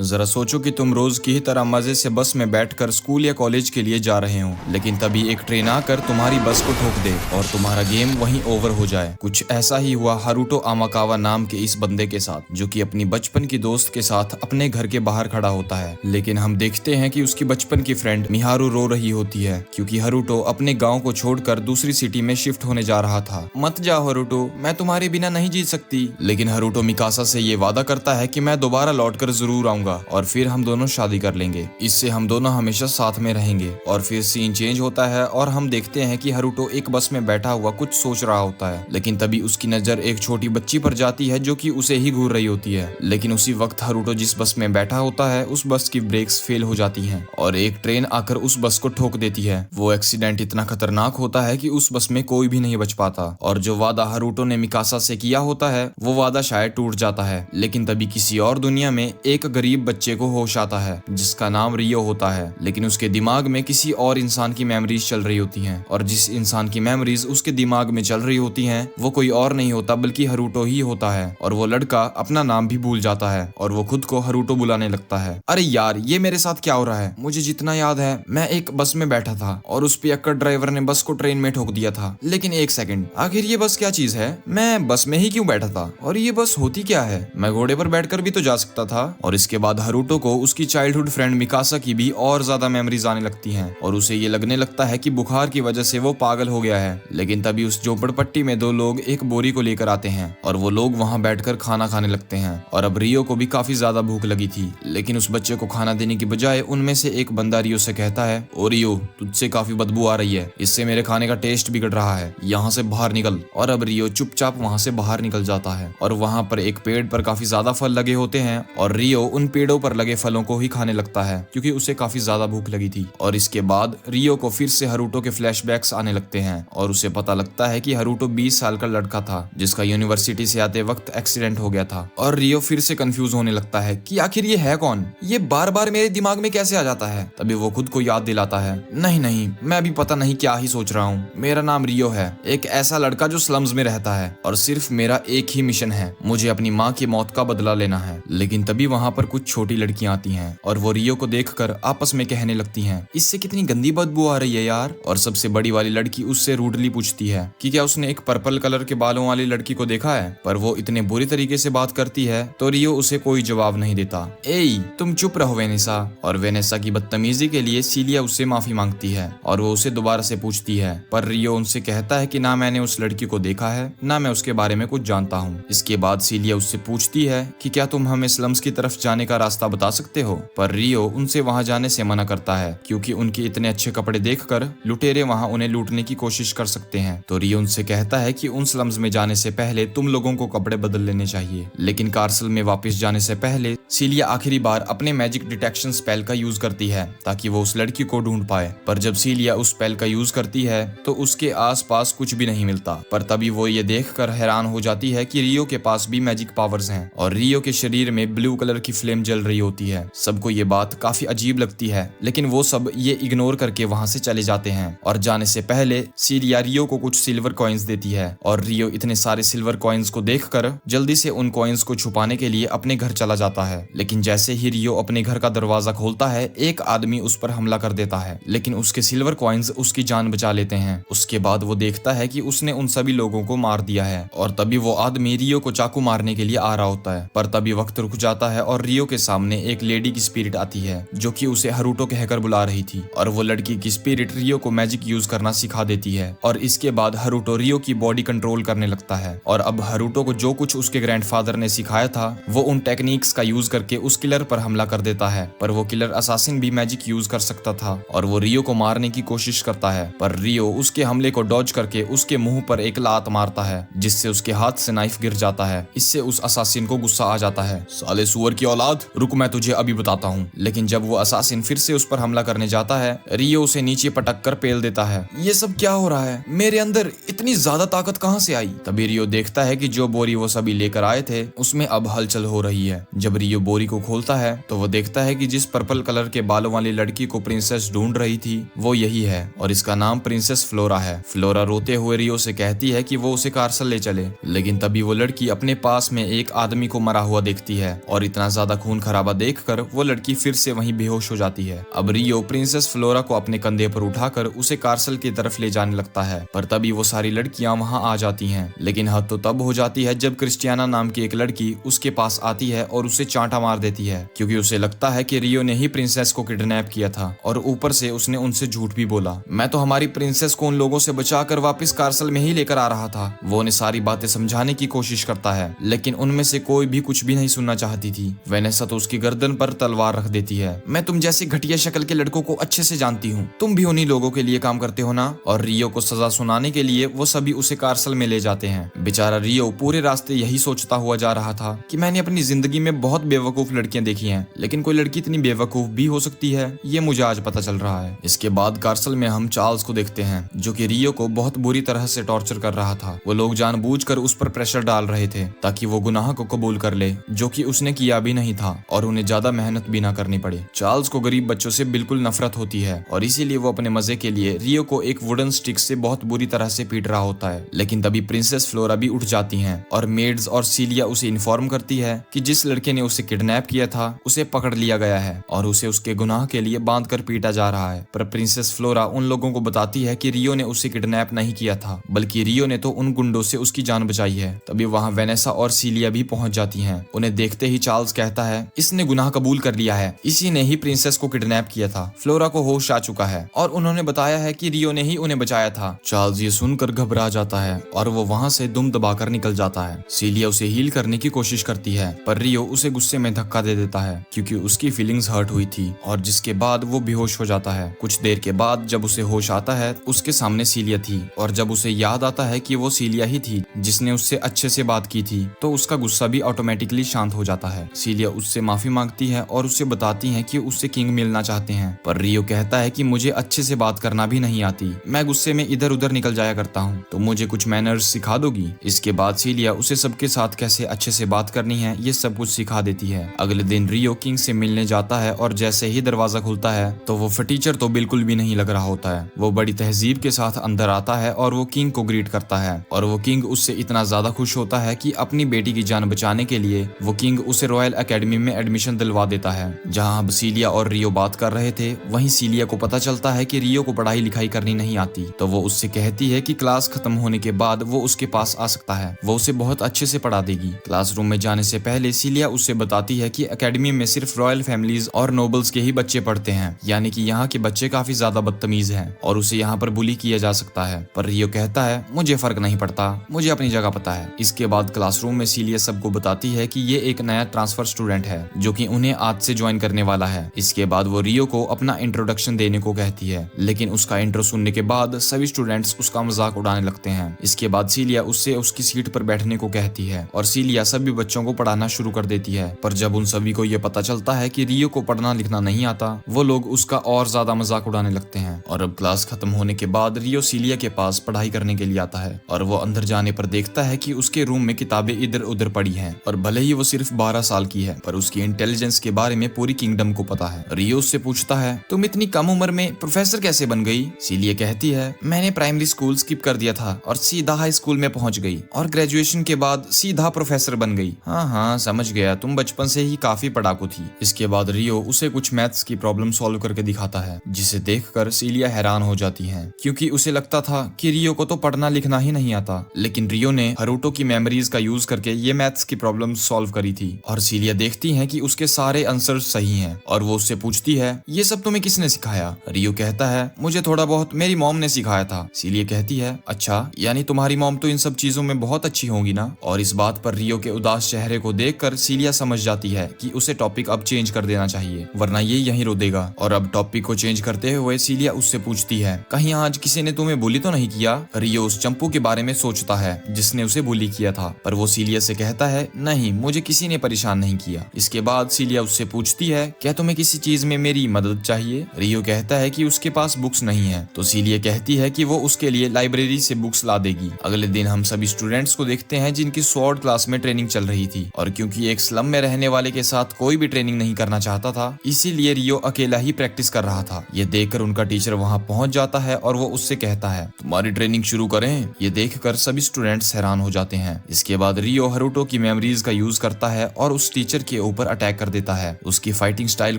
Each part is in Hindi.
जरा सोचो कि तुम रोज की ही तरह मजे से बस में बैठकर स्कूल या कॉलेज के लिए जा रहे हो, लेकिन तभी एक ट्रेन आकर तुम्हारी बस को ठोक दे और तुम्हारा गेम वहीं ओवर हो जाए। कुछ ऐसा ही हुआ हारुतो आमाकावा नाम के इस बंदे के साथ, जो कि अपनी बचपन की दोस्त के साथ अपने घर के बाहर खड़ा होता है। लेकिन हम देखते हैं कि उसकी बचपन की फ्रेंड मिहारू रो रही होती है, क्योंकि हारुतो अपने गाँव को छोड़कर दूसरी सिटी में शिफ्ट होने जा रहा था। मत जाओ हारुतो, मैं तुम्हारे बिना नहीं जी सकती। लेकिन हारुतो मिकासा से ये वादा करता है कि मैं दोबारा लौटकर जरूर आऊंगा और फिर हम दोनों शादी कर लेंगे, इससे हम दोनों हमेशा साथ में रहेंगे। और फिर सीन चेंज होता है और हम देखते हैं कि हारुतो एक बस में बैठा हुआ कुछ सोच रहा होता है, लेकिन तभी उसकी नजर एक छोटी बच्ची पर जाती है जो कि उसे ही घूर रही होती है। लेकिन उसी वक्त हारुतो जिस बस में बैठा होता है उस बस की ब्रेक्स फेल हो जाती हैं और एक ट्रेन आकर उस बस को ठोक देती है। वो एक्सीडेंट इतना खतरनाक होता है कि उस बस में कोई भी नहीं बच पाता और जो वादा हारुतो ने मिकासा से किया होता है वो वादा शायद टूट जाता है। लेकिन तभी किसी और दुनिया में एक गरीब बच्चे को होश आता है जिसका नाम रियो होता है, लेकिन उसके दिमाग में किसी और इंसान की मेमोरीज चल रही होती हैं और जिस इंसान की मेमोरीज उसके दिमाग में चल रही होती हैं वो कोई और नहीं होता बल्कि हारुतो ही होता है। और वो लड़का अपना नाम भी भूल जाता है और वो खुद को हारुतो बुलाने लगता है। अरे यार, ये मेरे साथ क्या हो रहा है? मुझे जितना याद है मैं एक बस में बैठा था और उस पियक्कड़ ड्राइवर ने बस को ट्रेन में ठोक दिया था। लेकिन एक सेकंड, आखिर ये बस क्या चीज है? मैं बस में ही क्यों बैठा था और ये बस होती क्या है? मैं घोड़े पर बैठकर भी तो जा सकता था। और इसके बाद हारुतो को उसकी चाइल्डहुड फ्रेंड मिकासा की भी और ज्यादा मेमोरीज आने लगती हैं और उसे ये लगने लगता है कि बुखार की वजह से वो पागल हो गया है। लेकिन तभी उस झोपड़पट्टी में दो लोग एक बोरी को लेकर आते हैं और वो लोग वहां बैठकर खाना खाने लगते हैं। और अब रियो को भी काफी ज्यादा भूख लगी थी, लेकिन उस बच्चे को खाना देने की बजाय उनमें से एक बंदा रियो से कहता है, ओ रियो, तुझसे काफी बदबू आ रही है, इससे मेरे खाने का टेस्ट बिगड़ रहा है, यहाँ से बाहर निकल। और अब रियो चुपचाप वहां से बाहर निकल जाता है और वहां पर एक पेड़ पर काफी ज्यादा फल लगे होते हैं और रियो उन पेड़ों पर लगे फलों को ही खाने लगता है क्योंकि उसे काफी ज्यादा भूख लगी थी। और इसके बाद रियो को फिर से हारुतो के फ्लैशबैक्स आने लगते हैं और उसे पता लगता है कि हारुतो 20 साल का लड़का था जिसका यूनिवर्सिटी से आते वक्त एक्सीडेंट हो गया था। और रियो फिर से कंफ्यूज होने लगता है कि आखिर ये है कौन, ये बार बार मेरे दिमाग में कैसे आ जाता है। तभी वो खुद को याद दिलाता है, नहीं नहीं, मैं अभी पता नहीं क्या ही सोच रहा हूँ। मेरा नाम रियो है, एक ऐसा लड़का जो स्लम्स में रहता है और सिर्फ मेरा एक ही मिशन है, मुझे अपनी माँ की मौत का बदला लेना है। लेकिन तभी वहाँ पर कुछ छोटी लड़कियां आती हैं और वो रियो को देखकर आपस में कहने लगती हैं, इससे कितनी गंदी बदबू आ रही है यार। और सबसे बड़ी वाली लड़की उससे रूडली पूछती है कि क्या उसने एक पर्पल कलर के बालों वाली लड़की को देखा है, पर वो इतने बुरी तरीके से बात करती है तो रियो उसे कोई जवाब नहीं देता। एई, तुम चुप रहो वेनेसा। और वेनेसा की बदतमीजी के लिए सीलिया उससे माफी मांगती है और वो उसे दोबारा से पूछती है, पर रियो उनसे कहता है कि ना मैंने उस लड़की को देखा है, ना मैं उसके बारे में कुछ जानता हूँ। इसके बाद सीलिया उससे पूछती है कि क्या तुम हमें स्लम्स की तरफ जाने का रास्ता बता सकते हो, पर रियो उनसे वहां जाने से मना करता है क्योंकि उनके इतने अच्छे कपड़े देखकर लुटेरे वहां उन्हें लूटने की कोशिश कर सकते हैं। तो रियो उनसे कहता है कि उन स्लम्स में जाने से पहले तुम लोगों को कपड़े बदल लेने चाहिए। लेकिन कार्सल में वापस जाने से पहले सीलिया आखिरी बार अपने मैजिक डिटेक्शन स्पेल का यूज करती है ताकि वो उस लड़की को ढूंढ पाए। पर जब सीलिया उस स्पेल का यूज करती है तो उसके आसपास कुछ भी नहीं मिलता। पर तभी वो ये देखकर हैरान हो जाती है कि रियो के पास भी मैजिक पावर्स हैं और रियो के शरीर में ब्लू कलर की फ्लेम जल रही होती है। सबको ये बात काफी अजीब लगती है, लेकिन वो सब ये इग्नोर करके वहां से चले जाते हैं। और जाने से पहले सीलिया रियो को कुछ सिल्वर कॉइन्स देती है और रियो इतने सारे सिल्वर कॉइन्स को देखकर जल्दी से उन कॉइन्स को छुपाने के लिए अपने घर चला जाता है। लेकिन जैसे ही रियो अपने घर का दरवाजा खोलता है एक आदमी उस पर हमला कर देता है, लेकिन उसके सिल्वर कॉइन्स उसकी जान बचा लेते हैं। उसके बाद वो देखता है कि उसने उन सभी लोगों को मार दिया है और तभी वो आदमी रियो को चाकू मारने के लिए आ रहा होता है। पर तभी वक्त रुक जाता है और रियो के सामने एक लेडी की स्पिरिट आती है जो कि उसे हारुतो कहकर बुला रही थी और वो लड़की की स्पिरिट रियो को मैजिक यूज करना सिखा देती है। और इसके बाद हारुतो रियो की बॉडी कंट्रोल करने लगता है और अब हारुतो को जो कुछ उसके ग्रैंडफादर ने सिखाया था वो उन टेक्निक्स का यूज करके उस किलर पर हमला कर देता है। पर वो किलर असासिन भी मैजिक यूज कर सकता था और वो रियो को मारने की कोशिश करता है, पर रियो उसके हमले को डॉज करके उसके मुंह पर एक लात मारता है जिससे उसके हाथ से नाइफ गिर जाता है। इससे उस असासिन को गुस्सा आ जाता है, साले सुअर की औलाद, रुक मैं तुझे अभी बताता हूँ। लेकिन जब वो असासिन फिर से उस पर हमला करने जाता है रियो उसे नीचे पटक कर पेल देता है। ये सब क्या हो रहा है? मेरे अंदर इतनी ज्यादा ताकत कहाँ से आई? तभी रियो देखता है कि जो बोरी वो सभी लेकर आए थे उसमें अब हलचल हो रही है। जब रियो बोरी को खोलता है तो वो देखता है कि जिस पर्पल कलर के बालों वाली लड़की को प्रिंसेस ढूंढ रही थी वो यही है और इसका नाम प्रिंसेस फ्लोरा है। फ्लोरा रोते हुए रियो से कहती है कि वो उसे कार्सल ले चले, लेकिन तभी वो लड़की अपने पास में एक आदमी को मरा हुआ देखती है और इतना ज्यादा खून खराबा देखकर वो लड़की फिर से वहीं बेहोश हो जाती है। अब रियो प्रिंसेस फ्लोरा को अपने कंधे पर उठाकर उसे कार्सल की तरफ ले जाने लगता है, पर तभी वो सारी लड़कियां वहां आ जाती हैं। लेकिन हद तो तब हो जाती है जब क्रिस्टियाना नाम की एक लड़की उसके पास आती है और उसे चांटा मार देती है, क्योंकि उसे लगता है कि रियो ने ही प्रिंसेस को किडनैप किया था और ऊपर से उसने उनसे झूठ भी बोला। मैं तो हमारी प्रिंसेस को उन लोगों से बचाकर वापस कार्सल में ही लेकर आ रहा था। वो उन्हें सारी बातें समझाने की कोशिश करता है, लेकिन उनमें से कोई भी कुछ भी नहीं सुनना चाहती थी। वेनेसा तो उसकी गर्दन पर तलवार रख देती है। मैं तुम जैसे घटिया शक्ल के लड़कों को अच्छे से जानती हूँ, तुम भी उन्हीं लोगों के लिए काम करते हो ना। और रियो को सजा सुनाने के लिए वो सभी उसे कार्सल में ले जाते हैं। बेचारा रियो पूरे रास्ते यही सोचता हुआ जा रहा था कि मैंने अपनी जिंदगी में बहुत बेवकूफ लड़कियां देखी हैं, लेकिन कोई लड़की इतनी बेवकूफ भी हो सकती है, ये मुझे आज पता चल रहा है। इसके बाद कार्सल में हम चार्ल्स को देखते हैं, जो कि रियो को बहुत बुरी तरह से टॉर्चर कर रहा था। वो लोग जानबूझकर उस पर प्रेशर डाल रहे थे ताकि वो गुनाह को कबूल कर ले, जो कि उसने किया भी नहीं था, और उन्हें ज्यादा मेहनत भी ना करनी पड़े। चार्ल्स को गरीब बच्चों से बिल्कुल नफरत होती है और इसीलिए वो अपने मजे के लिए रियो को एक वुडन स्टिक से बहुत बुरी तरह से पीट रहा होता है। लेकिन तभी प्रिंसेस फ्लोरा भी उठ जाती हैं और मेड्स और सीलिया उसे इन्फॉर्म करती है कि जिस लड़के ने उसे किडनैप किया था उसे पकड़ लिया गया है और उसे उसके गुनाह के लिए बांधकर पीटा जा रहा है। पर प्रिंसेस फ्लोरा उन लोगों को बताती है कि रियो ने उसे किडनैप नहीं किया था, बल्कि रियो ने तो उन गुंडों से उसकी जान बचाई है। तभी वहां वेनेसा और सीलिया भी पहुंच जाती हैं। उन्हें देखते ही चार्ल्स कहता है, इसने गुनाह कबूल कर लिया है, इसी ने ही प्रिंसेस को किडनैप किया था। फ्लोरा को होश आ चुका है और उन्होंने बताया है कि रियो ने ही उन्हें बचाया था। चार्ल्स ये सुनकर घबरा जाता है और वो वहां से दुम दबाकर निकल जाता है। सीलिया उसे हील करने की कोशिश करती है, पर रियो उसे गुस्से में धक्का दे देता है क्योंकि उसकी फीलिंग्स हर्ट हुई थी, और जिसके बाद वो बेहोश हो जाता है। कुछ देर के बाद जब उसे होश आता है, उसके सामने सीलिया थी, और जब उसे याद आता है कि वो सीलिया ही थी जिसने उससे अच्छे से बात की थी, तो उसका गुस्सा भी ऑटोमेटिकली शांत हो जाता है। सीलिया उससे माफी मांगती है और उसे बताती है कि उससे किंग मिलना चाहते हैं, पर रियो कहता है कि मुझे अच्छे से बात करना भी नहीं आती, मैं गुस्से में इधर उधर निकल जाया करता हूँ, तो मुझे कुछ मैनर्स सिखा दोगी। इसके बाद सीलिया उसे सबके साथ कैसे अच्छे से बात करनी है ये सब कुछ सिखा देती है। अगले दिन रियो किंग से मिलने जाता है और जैसे ही दरवाजा खुलता है तो वो फटीचर तो बिल्कुल भी नहीं लग रहा होता है। वो बड़ी तहजीब के साथ अंदर आता है और वो किंग को ग्रीट करता है, और वो किंग उससे इतना ज्यादा खुश होता है कि अपनी बेटी की जान बचाने के लिए वो किंग उसे रॉयल एकेडमी में एडमिशन दिलवा देता है। जहाँ अब सीलिया और रियो बात कर रहे थे, वहीं सीलिया को पता चलता है कि रियो को पढ़ाई लिखाई करनी नहीं आती, तो वो उससे कहती है कि क्लास खत्म होने के बाद वो उसके पास आ सकता है, वो उसे बहुत अच्छे से पढ़ा देगी। क्लासरूम में जाने से पहले सीलिया उससे बताती है कि एकेडमी में सिर्फ रॉयल फैमिलीज और नोबल्स के ही बच्चे पढ़ते हैं, यानी कि यहाँ के बच्चे काफी ज्यादा बदतमीज हैं और उसे यहाँ पर बुली किया जा सकता है। पर रियो कहता है, मुझे फर्क नहीं पड़ता, मुझे अपनी जगह पता है। इसके बाद क्लासरूम में सीलिया सबको बताती है कि ये एक नया ट्रांसफर स्टूडेंट है जो कि उन्हें आज से ज्वाइन करने वाला है। इसके बाद वो रियो को अपना इंट्रोडक्शन देने को कहती है, लेकिन उसका इंट्रो सुनने के बाद सभी स्टूडेंट्स उसका मजाक उड़ाने लगते हैं। इसके बाद सीलिया उससे उसकी सीट पर बैठने को कहती है और सीलिया सभी बच्चों को पढ़ाना शुरू कर देती है। पर जब उन सभी को ये पता चलता है कि रियो को पढ़ना लिखना नहीं आता, वो लोग उसका और ज्यादा मजाक उड़ाने लगते हैं। और अब क्लास खत्म होने के बाद रियो सीलिया के पास पढ़ाई करने के लिए आता है, और वो अंदर जाने पर देखता है कि उसके रूम में किताबें इधर उधर पड़ी हैं, और भले ही वो सिर्फ 12 साल की है, पर उसकी इंटेलिजेंस के बारे में पूरी किंगडम को पता है। रियो उससे पूछता है, तुम इतनी कम उम्र में प्रोफेसर कैसे बन गई? सीलिया कहती है, मैंने प्राइमरी स्कूल स्किप कर दिया था और सीधा हाई स्कूल में पहुंच गई, और ग्रेजुएशन के बाद सीधा प्रोफेसर बन गई। हाँ हाँ समझ गया, तुम बचपन से ही काफी पढ़ाकू थी। इसके बाद रियो उसे कुछ मैथ्स की प्रॉब्लम सॉल्व करके दिखाता है, जिसे देखकर सीलिया हैरान हो जाती है, क्योंकि उसे लगता था कि रियो को तो पढ़ना लिखना ही नहीं आता, लेकिन रियो ने हरूटो की मेमोरीज का यूज करके ये मैथ्स की प्रॉब्लम सॉल्व करी थी। और सीलिया देखती है कि उसके सारे आंसर सही हैं, और वो उससे पूछती है, ये सब तुम्हें किसने सिखाया? रियो कहता है, मुझे थोड़ा बहुत मेरी मॉम ने सिखाया था। सीलिया कहती है, अच्छा, यानी तुम्हारी मॉम तो इन सब चीजों में बहुत अच्छी होंगी ना? और इस बात पर रियो के उदास चेहरे को देखकर सीलिया समझ जाती है कि उसे टॉपिक अब चेंज कर देना चाहिए, वरना ये यहीं रो देगा। और अब टॉपिक को चेंज करते हुए सीलिया उससे पूछती है, कहीं आज किसी ने तुम्हें बुली तो नहीं किया? रियो उस चंपू के बारे में सोचता है जिसने उसे बुली किया था, पर वो सीलिया से कहता है, नहीं, मुझे किसी ने परेशान नहीं किया। इसके बाद सीलिया उससे पूछती है, क्या तुम्हें किसी चीज में मेरी मदद चाहिए? रियो कहता है कि उसके पास बुक्स नहीं है, तो सीलिया कहती है कि वो उसके लिए लाइब्रेरी से बुक्स ला देगी। अगले दिन हम सभी स्टूडेंट्स को देखते हैं जिनकी स्वॉर्ड क्लास में ट्रेनिंग चल रही थी, और क्योंकि एक स्लम में रहने वाले के साथ कोई भी ट्रेनिंग नहीं करना चाहता था, इसीलिए रियो अकेला ही प्रैक्टिस कर रहा था। ये देखकर उनका टीचर वहां पहुंच जाता है और वो उससे कहता है, तुम्हारी ट्रेनिंग शुरू करें? ये देखकर सभी स्टूडेंट्स हैरान हो जाते हैं। इसके बाद रियो हरूटो की मेमोरीज का यूज करता है और उस टीचर के ऊपर अटैक कर देता है। उसकी फाइटिंग स्टाइल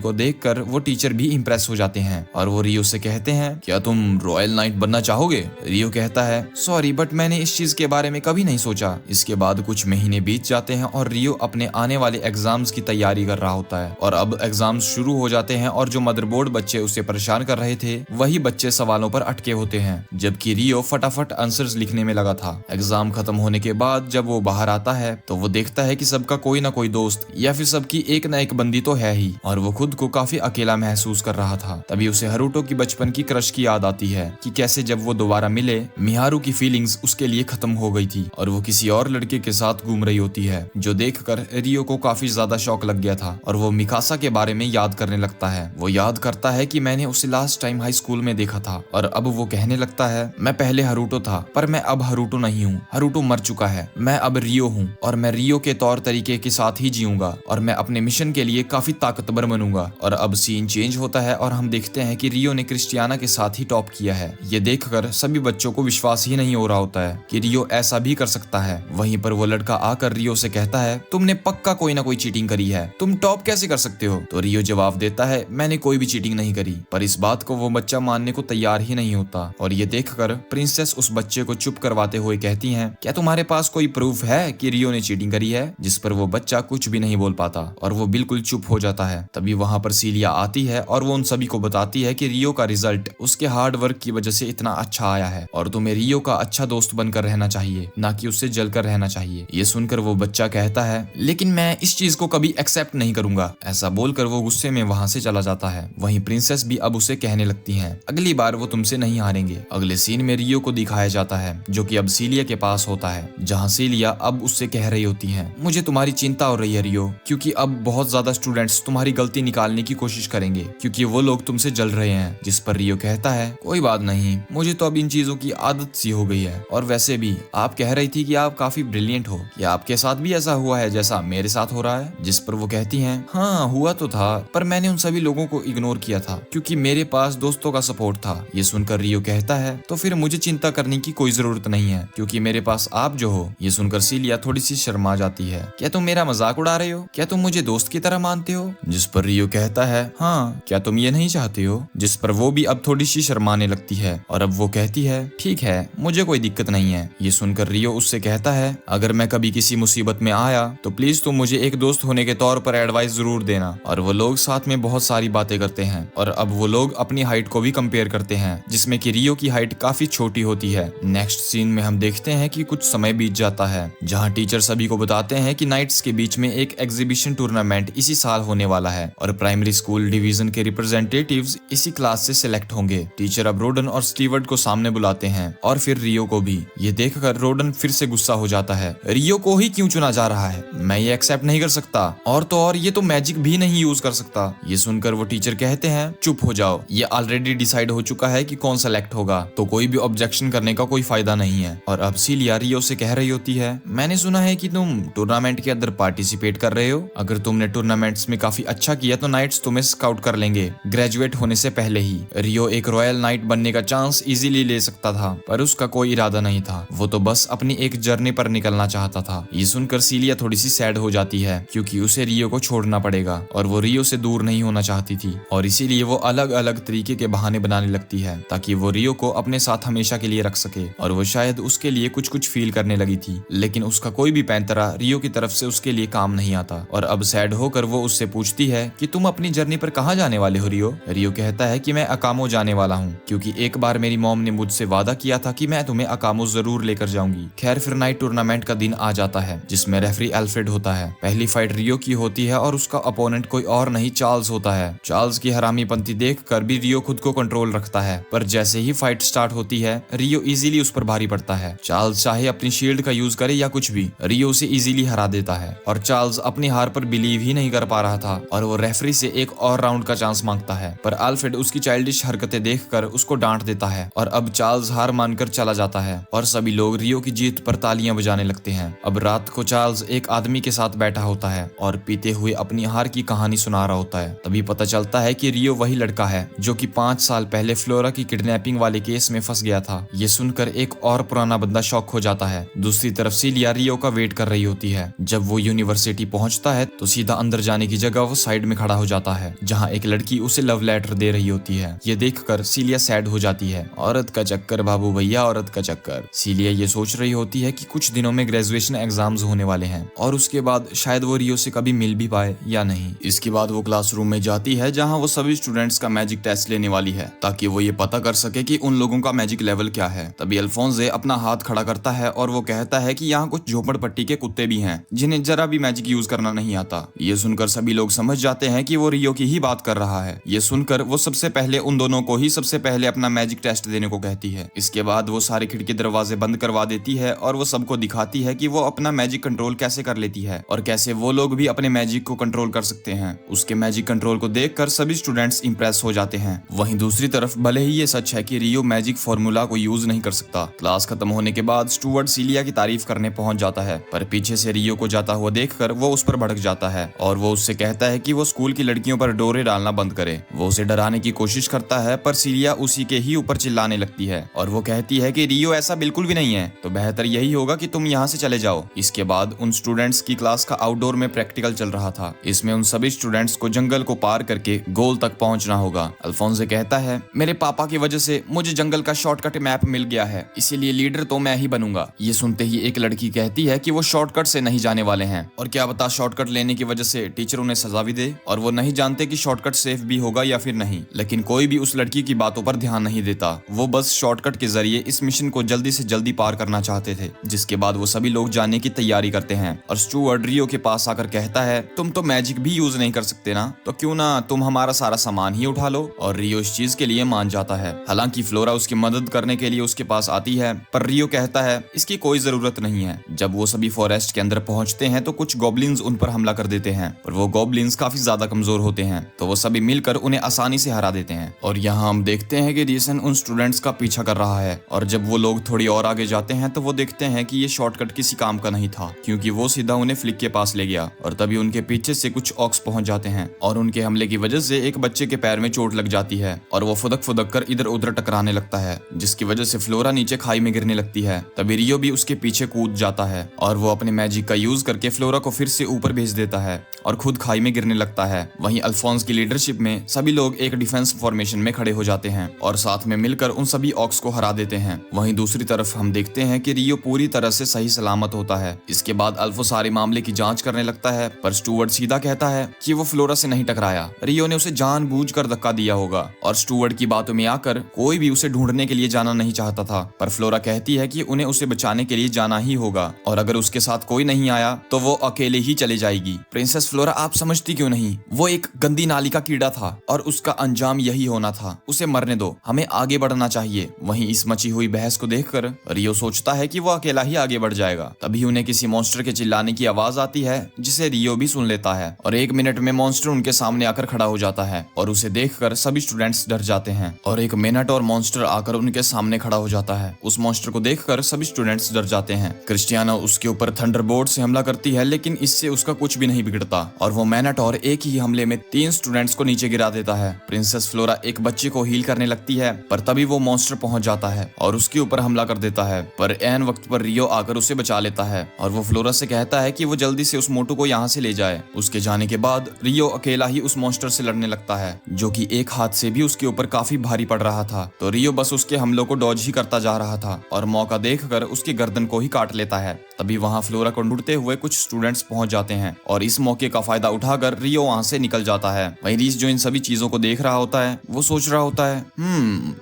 को देखकर वो टीचर भी इंप्रेस हो जाते हैं और वो रियो से कहते हैं, क्या तुम रॉयल नाइट बनना चाहोगे? रियो कहता है, सॉरी बट मैंने इस चीज के बारे में कभी नहीं सोचा। इसके बाद कुछ महीने बीत जाते हैं और रियो अपने आने वाले एग्जाम्स की तैयारी कर रहा होता है और अब एग्जाम्स शुरू हो जाते हैं और जो मदरबोर्ड बच्चे उसे परेशान कर रहे थे वही बच्चे सवालों पर अटके होते हैं, जबकि रियो फटाफट आंसर्स लिखने में लगा था। एग्जाम खत्म होने के बाद जब वो बाहर आता है तो वो देखता है कि सबका कोई ना कोई दोस्त या फिर सबकी एक ना एक बंदी तो है ही और वो खुद को काफी अकेला महसूस कर रहा था। तभी उसे हरुटो की बचपन की क्रश की याद आती है कि कैसे जब वो दोबारा मिले मिहारू की फीलिंग्स उसके लिए खत्म हो गई थी और वो किसी और लड़के के साथ घूम रही होती है, जो देखकर रियो को काफी ज्यादा शौक लग गया था और वो मिकासा के बारे में याद करने लगता है। वो याद करता है कि मैंने उसे लास्ट टाइम हाई स्कूल में देखा था और अब वो कहने लगता है, मैं पहले हरुटो था पर मैं अब हरुटो नहीं हूँ, हरुटो मर चुका है, मैं अब रियो हूँ और मैं रियो के तौर तरीके के साथ ही जीऊंगा और मैं अपने मिशन के लिए काफी ताकतवर बनूंगा। और अब सीन चेंज होता है और हम देखते हैं कि रियो ने क्रिस्टियाना के साथ ही टॉप किया है। ये देखकर सभी बच्चों को विश्वास ही नहीं हो रहा होता है कि रियो ऐसा भी कर सकता है। वहीं पर वो लड़का आकर रियो से कहता है, तुमने पक्का कोई ना कोई चीटिंग करी है, तुम टॉप कैसे कर सकते हो? तो रियो जवाब देता है, मैंने कोई भी चीटिंग नहीं करी। पर इस बात को वो बच्चा मानने को तैयार ही नहीं होता और ये देखकर प्रिंसेस उस बच्चे को चुप करवाते हुए कहती हैं, क्या तुम्हारे पास कोई प्रूफ है कि रियो ने चीटिंग करी है? जिस पर वो बच्चा कुछ भी नहीं बोल पाता और वो बिल्कुल चुप हो जाता है। तभी वहां पर सीलिया आती है और वो उन सभी को बताती है कि रियो का रिजल्ट उसके हार्ड वर्क की वजह से इतना अच्छा आया है और तुम्हें रियो का अच्छा दोस्त बनकर रहना चाहिए, ना कि उससे जलकर रहना चाहिए। ये सुनकर वो बच्चा कहता है, लेकिन मैं इस चीज को कभी एक्सेप्ट नहीं करूंगा। ऐसा बोलकर वो गुस्से में वहां से चला जाता है। वहीं प्रिंसेस भी अब उसे कहने लगती हैं, अगली बार वो तुमसे नहीं हारेंगे। अगले सीन में रियो को दिखाया जाता है जो कि अब सीलिया के पास होता है, जहां सीलिया अब उससे कह रही होती है, मुझे तुम्हारी चिंता हो रही है रियो, क्योंकि अब बहुत ज्यादा स्टूडेंट्स तुम्हारी गलती निकालने की कोशिश करेंगे क्योंकि वो लोग तुमसे जल रहे हैं। जिस पर रियो कहता है, कोई बात नहीं, मुझे तो अब इन चीजों की आदत सी हो गई है और वैसे भी आप कह रही थी कि आप काफी ब्रिलियंट हो, क्या आपके साथ भी ऐसा हुआ है जैसा मेरे साथ हो रहा है? जिस पर वो कहती हैं, हाँ हुआ तो था पर मैंने उन सभी लोगों को इग्नोर किया था क्योंकि मेरे पास दोस्तों का सपोर्ट था। ये सुनकर रियो कहता है, तो फिर मुझे चिंता करने की कोई जरूरत नहीं है क्योंकि मेरे पास आप जो हो। ये सुनकर सीलिया थोड़ी सी शर्मा जाती है, क्या तुम मेरा मजाक उड़ा रहे हो? क्या तुम मुझे दोस्त की तरह मानते हो? जिस पर रियो कहता है, हाँ क्या तुम ये नहीं चाहते हो? जिस पर वो भी अब थोड़ी सी शर्माने लगती है और अब वो कहती है, ठीक है मुझे कोई दिक्कत नहीं है। ये सुनकर रियो उससे कहता है, अगर मैं कभी किसी मुसीबत में आया तो प्लीज तुम मुझे एक दोस्त होने के तौर पर एडवाइस जरूर देना। और वो लोग साथ में बहुत सारी बातें करते हैं और अब वो लोग अपनी हाइट को भी कंपेयर करते हैं जिसमें कि रियो की हाइट काफी छोटी होती है। नेक्स्ट सीन में हम देखते हैं कि कुछ समय बीत जाता है जहां टीचर सभी को बताते हैं कि नाइट्स के बीच में एक एग्जीबिशन टूर्नामेंट इसी साल होने वाला है और प्राइमरी स्कूल डिवीजन के रिप्रेजेंटेटिव्स इसी क्लास से सिलेक्ट होंगे। टीचर अब रोडन और स्टीवर्ट को सामने बुलाते हैं और फिर रियो को भी। ये देखकर रोडन फिर से गुस्सा हो जाता है, रियो को ही क्यों चुना जा रहा है? मैं ये एक्सेप्ट नहीं कर सकता और तो और ये तो मैजिक भी नहीं यूज कर सकता। ये सुनकर वो टीचर कहते हैं, चुप हो जाओ, ये ऑलरेडी डिसाइड हो चुका है कि कौन सेलेक्ट होगा, तो कोई भी ऑब्जेक्शन करने का कोई फायदा नहीं है। और अब सीलिया रियो से कह रही होती है, मैंने सुना है कि तुम टूर्नामेंट के अंदर पार्टिसिपेट कर रहे हो, अगर तुमने टूर्नामेंट्स में काफी अच्छा किया तो नाइट्स तुम्हें स्काउट कर लेंगे ग्रेजुएट होने से पहले ही। रियो एक रॉयल नाइट बनने का चांस इजीली ले सकता था पर उसका कोई इरादा नहीं था, वो तो बस अपनी एक जर्नी पर निकलना चाहता था। ये सुनकर सीलिया थोड़ी सी सैड हो जाती है क्योंकि उसे रियो को छोड़ना पड़ेगा और वो रियो से दूर नहीं होना चाहती थी और इसीलिए वो अलग अलग तरीके के बहाने बनाने लगती है ताकि वो रियो को अपने साथ हमेशा के लिए रख सके। और वो शायद उसके लिए कुछ कुछ फील करने लगी थी, लेकिन उसका कोई भी पैंतरा रियो की तरफ से उसके लिए काम नहीं आता। और अब सैड होकर वो उससे पूछती है कि तुम अपनी जर्नी पर कहाँ जाने वाले हो रियो? रियो कहता है कि मैं अकामो जाने वाला हूँ क्योंकि एक बार मेरी मॉम ने मुझसे वादा किया था कि मैं तुम्हें अकामो जरूर लेकर जाऊंगी। खैर फिर नाइट टूर्नामेंट का दिन आ जाता है जिसमें रेफरी एल्फ्रेड होता है। पहली फाइट रियो की होती है और उसका अपोनेंट कोई और नहीं चार्ल्स होता है। चार्ल्स की हरामीपंती देखकर भी रियो खुद को कंट्रोल रखता है पर जैसे ही फाइट स्टार्ट होती है रियो इजीली उस पर भारी पड़ता है। चार्ल्स चाहे अपनी शील्ड का यूज करे या कुछ भी, रियो उसे इजीली हरा देता है और चार्ल्स अपनी हार पर बिलीव ही नहीं कर पा रहा था और वो रेफरी से एक और राउंड का चांस मांगता है पर एल्फ्रेड उसकी चाइल्डिश हरकतें देखकर उसको डांट देता है और अब चार्ल्स हार मानकर चला जाता है और सभी लोग रियो की जीत पर तालियां बजाने लगते हैं। अब रात को चार्ल्स एक आदमी के साथ बैठा होता है और पीते हुए अपनी हार की कहानी सुना रहा होता है। तभी पता चलता है कि रियो वही लड़का है जो कि 5 साल पहले फ्लोरा की किडनैपिंग वाले केस में फंस गया था। ये सुनकर एक और पुराना बंदा शॉक हो जाता है। दूसरी तरफ सीलिया रियो का वेट कर रही होती है। जब वो यूनिवर्सिटी पहुंचता पहुंचता है तो सीधा अंदर जाने की जगह वो साइड में खड़ा हो जाता है, जहाँ एक लड़की उसे लव लेटर दे रही होती है। ये देखकर सीलिया सैड हो जाती है। औरत का चक्कर बाबू भैया, औरत का चक्कर। सीलिया ये सोच रही होती है कि कुछ दिनों में ग्रेजुएशन एग्जाम्स होने वाले हैं और उसके बाद शायद वो रियो से कभी मिल भी पाए या नहीं। इसके बाद वो क्लासरूम में जाती है जहाँ वो सभी स्टूडेंट्स का मैजिक टेस्ट लेने वाली है, ताकि वो ये पता कर सके कि उन लोगों का मैजिक लेवल क्या है। तभी अल्फोंसे अपना हाथ खड़ा करता है और वो कहता है कि यहाँ कुछ झोपड़पट्टी के कुत्ते भी हैं जिन्हें जरा भी मैजिक यूज करना नहीं आता। ये सुनकर सभी लोग समझ जाते हैं कि वो रियो की ही बात कर रहा है। ये सुनकर वो सबसे पहले उन दोनों को ही सबसे पहले अपना मैजिक टेस्ट देने को कहती है। इसके बाद वो सारे खिड़की दरवाजे बंद करवा देती है और वो सबको दिखाती है कि वो अपना मैजिक कंट्रोल कैसे कर लेती है और कैसे वो लोग भी अपने मैजिक को कंट्रोल कर सकते हैं। उसके मैजिक कंट्रोल को देखकर सभी स्टूडेंट्स इंप्रेस हो जाते हैं। वहीं दूसरी तरफ भले ही ये सच है कि रियो मैजिक फॉर्मूला को यूज नहीं कर सकता, क्लास खत्म होने के बाद स्टूवर्ट सीलिया की तारीफ करने पहुंच जाता है, पर पीछे से रियो को जाता हुआ देखकर वो उस पर भड़क जाता है और वो उससे कहता है कि वो स्कूल की लड़कियों पर डोरे डालना बंद करे। वो उसे डराने की कोशिश करता है, पर सीलिया उसी के ही ऊपर चिल्लाने लगती है और वो कहती है कि रियो ऐसा बिल्कुल भी नहीं है, तो बेहतर यही होगा कि तुम यहाँ से चले जाओ। इसके बाद उन स्टूडेंट्स की क्लास का आउटडोर में प्रैक्टिकल चल रहा था। इसमें उन सभी स्टूडेंट्स को जंगल को पार करके गोल तक पहुंचना होगा। अल्फोंसे कहता है, मेरे पापा की वजह से मुझे जंगल का शॉर्टकट मैप मिल गया है, इसीलिए लीडर तो मैं ही बनूंगा। ये सुनते ही एक लड़की कहती है कि वो शॉर्टकट से नहीं जाने वाले हैं और क्या पता शॉर्टकट लेने की वजह से टीचर उन्हें सजा भी दे, और वो नहीं जानते कि शॉर्टकट सेफ भी होगा या फिर नहीं। लेकिन कोई भी उस लड़की की बातों पर ध्यान नहीं देता। वो बस शॉर्टकट के जरिए इस मिशन को जल्दी से जल्दी पार करना चाहते थे। जिसके बाद वो सभी लोग जाने की तैयारी करते हैं और स्टूवर्ट रियो के पास आकर कहता है, तुम तो मैजिक भी यूज नहीं कर सकते ना, तो क्यों ना तुम हमारा सारा सामान ही उठा लो। और रियो इस चीज के लिए मान जाता है। हालांकि फ्लोरा उसकी मदद करने के लिए उसके पास आती है, पर रियो कहता है इसकी कोई जरूरत नहीं है। जब वो सभी फॉरेस्ट के अंदर पहुंचते हैं तो कुछ गॉब्लिन्स उन पर हमला कर देते हैं, पर वो गॉब्लिन्स काफी ज्यादा कमजोर होते हैं, तो वो सभी मिलकर उन्हें आसानी से हरा देते हैं। और यहाँ हम देखते हैं कि रीसन उन स्टूडेंट्स का पीछा कर रहा है, और जब वो लोग थोड़ी और आगे जाते हैं तो वो देखते हैं कि ये शॉर्टकट किसी काम का नहीं था, क्योंकि वो सीधा उन्हें फ्लिक के पास ले गया। और तभी उनके पीछे से कुछ ऑक्स पहुंच जाते हैं और उनके हमले की वजह से एक बच्चे के पैर में चोट लग जाती है और वो फुदक फुदक कर इधर उधर टकराने लगता है, जिसकी वजह से फ्लोरा नीचे खाई में गिरने लगती है। तभी रियो भी उसके पीछे कूद जाता है और वो अपने मैजिक का यूज करके फ्लोरा को फिर से ऊपर भेज देता है और खुद खाई में गिरने लगता है। वहीं अल्फोंस की लीडरशिप में सभी लोग एक डिफेंस फॉर्मेशन में खड़े हो जाते हैं और साथ में मिलकर उन सभी ऑक्स को हरा देते हैं। वहीं दूसरी तरफ हम देखते हैं कि रियो पूरी तरह से सही सलामत होता है। इसके बाद अल्फो सारे मामले की जांच करने लगता है, पर स्टूवर्ट सीधा कहता है कि वो फ्लोरा से नहीं टकराया, रियो ने उसे जानबूझकर धक्का दिया होगा। और स्टूवर्ट की बातों में आकर कोई भी उसे ढूंढने के लिए जाना नहीं चाहता था, पर फ्लोरा कहती है कि उन्हें उसे बचाने के लिए जाना ही होगा और अगर उसके साथ कोई नहीं आया तो वो अकेले ही चली जाएगी। प्रिंसेस फ्लोरा, आप समझती क्यों नहीं? वो एक गंदी नाली का कीड़ा था और उसका अंजाम यही होना था। उसे मरने दो, हमें आगे बढ़ना चाहिए। वहीं इस मची हुई बहस को देखकर रियो सोचता है कि वो अकेला ही आगे बढ़ जाएगा। तभी उन्हें किसी मॉन्स्टर के चिल्लाने की आवाज आती है, जिसे रियो भी सुन लेता है और 1 मिनट में मॉन्स्टर उनके सामने आकर खड़ा हो जाता है और उसे देखकर सभी स्टूडेंट्स डर जाते हैं और एक मिनटोर मॉन्स्टर आकर उनके सामने खड़ा हो जाता है। उस मॉन्स्टर को देखकर सभी स्टूडेंट्स डर जाते हैं। क्रिस्टियाना उसके ऊपर थंडरबोल्ट से हमला करती है, लेकिन इससे उसका कुछ भी नहीं बिगड़ता और वो मैनाटोर एक ही हमले में 3 स्टूडेंट्स को नीचे गिरा देता है। प्रिंसेस फ्लोरा एक बच्चे को हील करने लगती है, पर तभी वो मॉन्स्टर पहुंच जाता है और उसके ऊपर हमला कर देता है, पर ऐन वक्त पर रियो आकर उसे बचा लेता है और वो फ्लोरा से कहता है कि वो जल्दी से उस मोटू को यहाँ से ले जाए। उसके जाने के बाद रियो अकेला ही उस मॉन्स्टर से लड़ने लगता है, जो कि एक हाथ से भी उसके ऊपर काफी भारी पड़ रहा था। तो रियो बस उसके हमलों को डॉज ही करता जा रहा था और मौका देखकर उसकी गर्दन को ही काट लेता है। तभी वहाँ फ्लोरा को ढूंढते हुए कुछ स्टूडेंट्स पहुंच जाते हैं और इस मौके का फायदा उठाकर रियो वहाँ से निकल जाता है। वहीं रीस जो इन सभी चीजों को देख रहा होता है, वो सोच रहा होता है,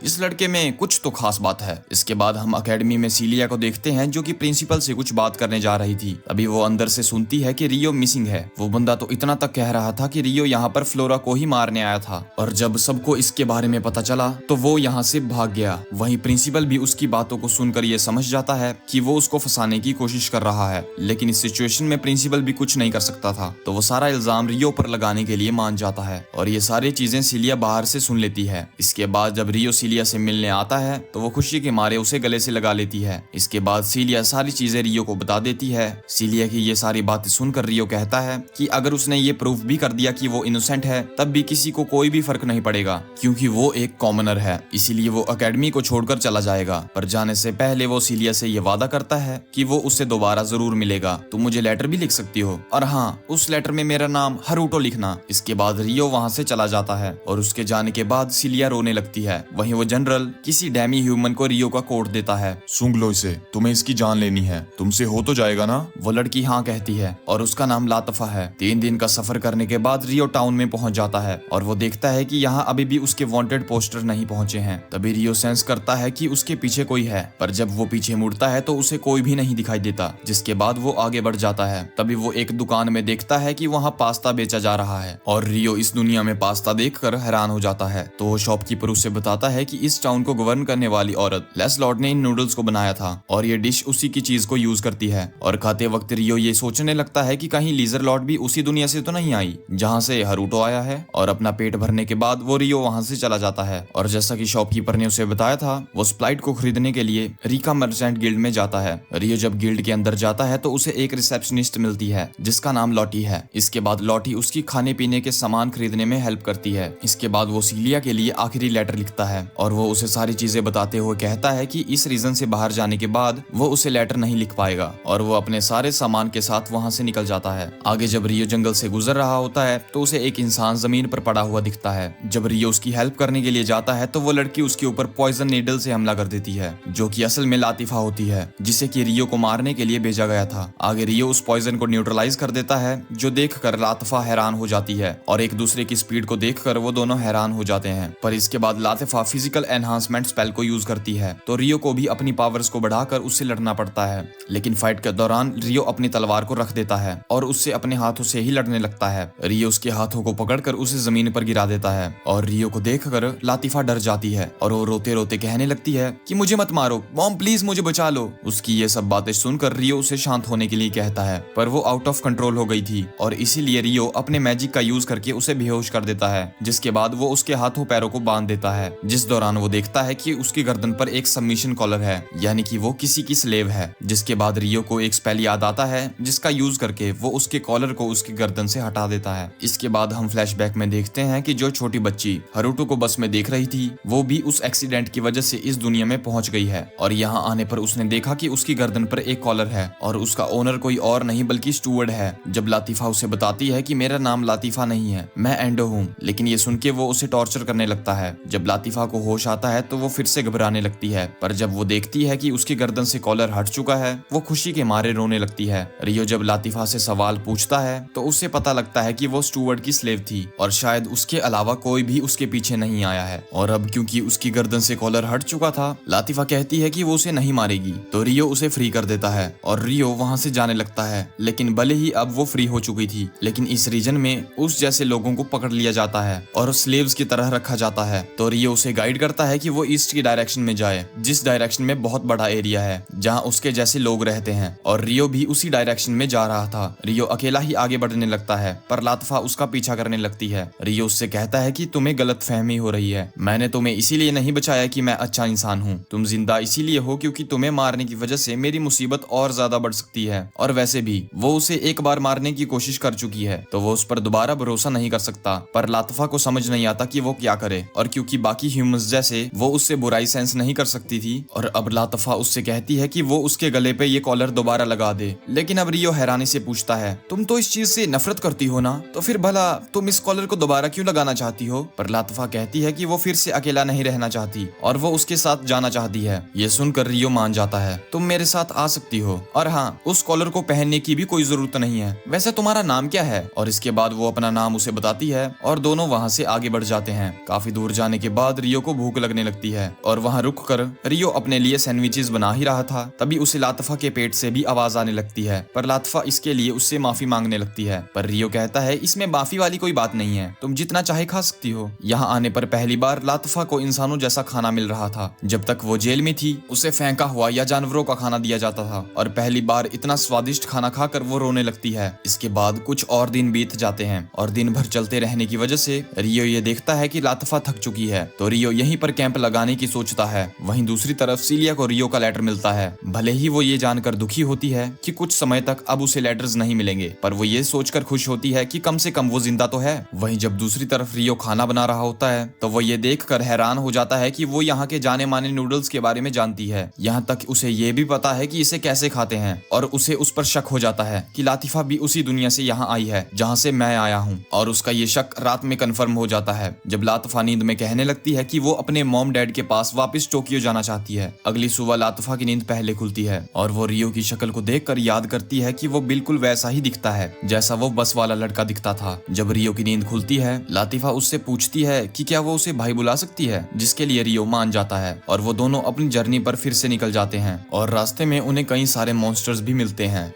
इस लड़के में कुछ तो खास बात है। इसके बाद हम अकेडमी में सीलिया को देखते हैं, जो कि प्रिंसिपल से कुछ बात करने जा रही थी। अभी वो अंदर से सुनती है कि रियो मिसिंग है। वो बंदा तो इतना तक कह रहा था कि रियो यहाँ पर फ्लोरा को ही मारने आया था, और जब सबको इसके बारे में पता चला तो वो यहाँ से भाग गया। वहीं प्रिंसिपल भी उसकी बातों को सुनकर ये समझ जाता है कि वो उसको फंसाने की कोशिश कर रहा है, लेकिन इस सिचुएशन में प्रिंसिपल भी कुछ नहीं कर सकता था, तो वो सारा इल्जाम रियो पर लगाने के लिए मान जाता है और ये सारी चीजें सीलिया बाहर से सुन लेती है। इसके बाद जब रियो सीलिया से मिलने आता है तो वो खुशी के मारे उसे गले से लगा लेती है। इसके बाद सीलिया सारी चीजें रियो को बता देती है। सीलिया की ये सारी बातें सुनकर रियो कहता है कि अगर उसने ये प्रूफ भी कर दिया कि वो इनोसेंट है, तब भी किसी को कोई भी फर्क नहीं पड़ेगा, क्योंकि वो एक कॉमनर है। इसीलिए वो अकेडमी को छोड़कर चला जाएगा, पर जाने से पहले वो सीलिया से ये वादा करता है कि वो उससे दोबारा जरूर मिलेगा। तुम मुझे लेटर भी लिख सकती हो, और हाँ, उस लेटर में मेरा नाम हरूटो लिखना। इसके बाद रियो वहाँ से चला जाता है और उसके जाने के बाद सिलिया रोने लगती है। वहीं वो जनरल किसी डैमी ह्यूमन को रियो का कोड देता है। सूंघ लो इसे, तुम्हें इसकी जान लेनी है, तुमसे हो तो जाएगा ना। वो लड़की हाँ कहती है और उसका नाम लातफा है। 3 दिन का सफर करने के बाद रियो टाउन में पहुंच जाता है और वो देखता है कि यहाँ अभी भी उसके वांटेड पोस्टर नहीं पहुंचे हैं। तभी रियो सेंस करता है कि उसके पीछे कोई है, पर जब वो पीछे मुड़ता है तो उसे कोई भी नहीं दिखाई देता। जिसके बाद वो आगे बढ़ जाता है। तभी वो एक दुकान में देखता है कि वहाँ पास्ता बेचा जा रहा है और रियो इस दुनिया में पास्ता देखकर हैरान हो जाता है। तो वो शॉपकीपर उसे बताता है कि इस टाउन को गवर्न करने वाली औरत लेस्लॉट ने इन नूडल्स को बनाया था और ये डिश उसी की चीज को यूज करती है। और खाते वक्त रियो ये सोचने लगता है कि कहीं लीजर लॉर्ड भी उसी दुनिया से तो नहीं आई जहाँ से हरूटो आया है। और अपना पेट भरने के बाद वो रियो वहाँ से चला जाता है और जैसा कि शॉपकीपर ने उसे बताया था, वो स्प्राइट को खरीदने के लिए रिका मर्चेंट गिल्ड में जाता है। रियो जब गिल्ड के अंदर जाता है तो उसे एक रिसेप्शनिस्ट मिलती है जिसका नाम लॉटी है। इसके बाद लॉटी उसकी खाने पीने के सामान खरीदने में हेल्प करती है। इसके बाद वो सिलिया के लिए आखिरी लेटर लिखता है और वो उसे सारी चीजें बताते हुए कहता है कि इस रीजन से बाहर जाने के बाद वो उसे लेटर नहीं लिख पाएगा और वो अपने सारे सामान के साथ वहां से निकल जाता है। आगे जब रियो जंगल से गुजर रहा होता है तो उसे एक इंसान जमीन पर पड़ा हुआ दिखता है। जब रियो उसकी हेल्प करने के लिए जाता है तो वो लड़की उसके ऊपर पॉइजन नीडल से हमला कर देती है, जो कि असल में लातिफा होती है जिसे कि रियो को मारने के लिए भेजा गया था। आगे रियो उस पॉइजन को न्यूट्रलाइज कर देता है, जो देखकर लातिफा हैरान हो जाती है और एक दूसरे की स्पीड को देखकर वो दोनों हैरान हो जाते हैं। पर इसके बाद लातिफा फिजिकल एनहांसमेंट स्पेल को यूज करती है तो रियो को भी अपनी पावर्स को बढ़ाकर उससे लड़ना पड़ता है। लेकिन फाइट के दौरान रियो अपनी तलवार को रख देता है और उससे अपने हाथों से ही लड़ने लगता है। रियो उसके हाथों को पकड़कर उसे जमीन पर गिरा देता है और रियो को देखकर लातिफा डर जाती है और वो रोते रोते कहने लगती है कि मुझे मत मारो मॉम, प्लीज मुझे बचा लो। उसकी ये सब बातें सुनकर रियो उसे शांत होने के लिए कहता है, पर वो आउट ऑफ कंट्रोल हो गई थी और इसीलिए रियो अपने मैजिक का यूज करके उसे बेहोश कर देता है। जिसके बाद वो उसके हाथों पैरों को बांध देता है, जिस दौरान वो देखता है कि उसकी गर्दन पर एक सबमिशन कॉलर है, यानी कि वो किसी की स्लेव है। जिसके बाद रियो को एक स्पेल याद आता है जिसका यूज करके वो उसके कॉलर को उसकी गर्दन से हटा देता है। इसके बाद हम फ्लैशबैक में देखते हैं कि जो छोटी बच्ची हरूटो को बस में देख रही थी वो भी उस एक्सीडेंट की वजह से इस दुनिया में पहुंच गई है और यहाँ आने पर उसने देखा कि उसकी गर्दन पर एक कॉलर है और उसका ओनर कोई और नहीं बल्कि स्टूवर्ड है। जब लातिफा उसे बताती है कि मेरा नाम लातिफा नहीं है, मैं एंडो हूँ, लेकिन ये सुन के वो उसे टॉर्चर करने लगता है। जब लातिफा को होश आता है तो वो फिर से घबराने लगती है, पर जब वो देखती है कि उसकी गर्दन से कॉलर हट चुका है वो खुशी के मारे रोने लगती है। रियो जब लातिफा से सवाल पूछता है तो उसे पता लगता है कि वो स्टूवर्ड की स्लेव थी और शायद उसके अलावा कोई भी उसके पीछे नहीं आया है। और अब क्योंकि उसकी गर्दन से कॉलर हट चुका था, लातिफा कहती है कि वो उसे नहीं मारेगी तो रियो उसे फ्री कर देता है और रियो वहां से जाने लगता है। लेकिन भले ही अब वो फ्री हो चुकी थी, लेकिन इस रीजन में उस जैसे लोगों को पकड़ लिया जाता है और स्लेव्स की तरह रखा जाता है। तो रियो उसे गाइड करता है कि वो ईस्ट की डायरेक्शन में जाए, जिस डायरेक्शन में बहुत बड़ा एरिया है जहाँ उसके जैसे लोग रहते हैं, और रियो भी उसी डायरेक्शन में जा रहा था। रियो अकेला ही आगे बढ़ने लगता है पर लातिफा उसका पीछा करने लगती है। रियो उससे कहता है कि तुम्हें गलत फहमी हो रही है, मैंने तुम्हें इसीलिए नहीं बचाया कि मैं अच्छा इंसान हूँ, तुम जिंदा इसीलिए हो क्योंकि तुम्हें मारने की वजह से मेरी मुसीबत और ज्यादा बढ़ सकती है। और वैसे भी वो उसे एक बार मारने की कोशिश कर चुकी है तो वो उस पर दोबारा भरोसा नहीं कर सकता। पर लातिफा को समझ नहीं आता कि वो क्या करे, और क्योंकि बाकी ह्यूमंस जैसे वो उससे बुराई सेंस नहीं कर सकती थी और अब लातिफा उससे कहती है कि वो उसके गले पे ये कॉलर दोबारा लगा दे। लेकिन अब रियो हैरानी से पूछता है, तुम तो इस चीज से नफरत करती हो ना, तो फिर भला तुम इस कॉलर को दोबारा क्यों लगाना चाहती हो? पर लातिफा कहती है कि वो फिर से अकेला नहीं रहना चाहती और वो उसके साथ जाना चाहती है। ये सुनकर रियो मान जाता है, तुम मेरे साथ आ सकती हो, और हाँ, उस कॉलर को पहनने की भी कोई जरूरत नहीं है। वैसे तुम्हारा नाम क्या है? और इसके बाद वो अपना नाम उसे बताती है और दोनों वहाँ से आगे बढ़ जाते हैं। काफी दूर जाने के बाद रियो को भूख लगने लगती है और वहाँ रुक कर रियो अपने लिए सैंडविचेस बना ही रहा था, तभी उसे लातिफा के पेट से भी आवाज आने लगती है। पर लातिफा इसके लिए उससे माफी मांगने लगती है, पर रियो कहता है इसमें माफी वाली कोई बात नहीं है, तुम जितना चाहे खा सकती हो। यहाँ आने पर पहली बार लातिफा को इंसानों जैसा खाना मिल रहा था। जब तक वो जेल में थी उसे फेंका हुआ या जानवरों का खाना दिया जाता था और पहली बार इतना स्वादिष्ट खाना खाकर वो रोने लगती है। इसके बाद कुछ और दिन बीत जाते हैं और दिन भर चलते रहने की वजह से रियो ये देखता है कि लातिफा थक चुकी है, तो रियो यहीं पर कैंप लगाने की सोचता है। वहीं दूसरी तरफ सिलिया को रियो का लेटर मिलता है। भले ही वो ये जानकर दुखी होती है कि कुछ समय तक अब उसे लेटर्स नहीं मिलेंगे, पर वो ये सोचकर खुश होती है कि कम से कम वो जिंदा तो है। वहीं जब दूसरी तरफ रियो खाना बना रहा होता है तो वो ये देखकर हैरान हो जाता है कि वो यहाँ के जाने माने नूडल्स के बारे में जानती है। यहाँ तक उसे ये भी पता है कि इसे कैसे खाते हैं और उसे उस पर शक हो जाता है कि लातिफा भी उसी दुनिया से यहाँ आई है जहाँ से मैं आया हूँ, और उसका ये शक रात में कन्फर्म हो जाता है जब लातिफा नींद में कहने लगती है कि वो अपने मॉम डैड के पास वापस टोक्यो जाना चाहती है। अगली सुबह लातिफा की नींद पहले खुलती है और वो रियो की शक्ल को देखकर याद करती है कि वो बिल्कुल वैसा ही दिखता है जैसा वो बस वाला लड़का दिखता था। जब रियो की नींद खुलती है, लातिफा उससे पूछती है कि क्या वो उसे भाई बुला सकती है, जिसके लिए रियो मान जाता है और वो दोनों अपनी जर्नी पर फिर से निकल जाते हैं और रास्ते में उन्हें कई सारे मॉन्स्टर्स भी मिलते हैं।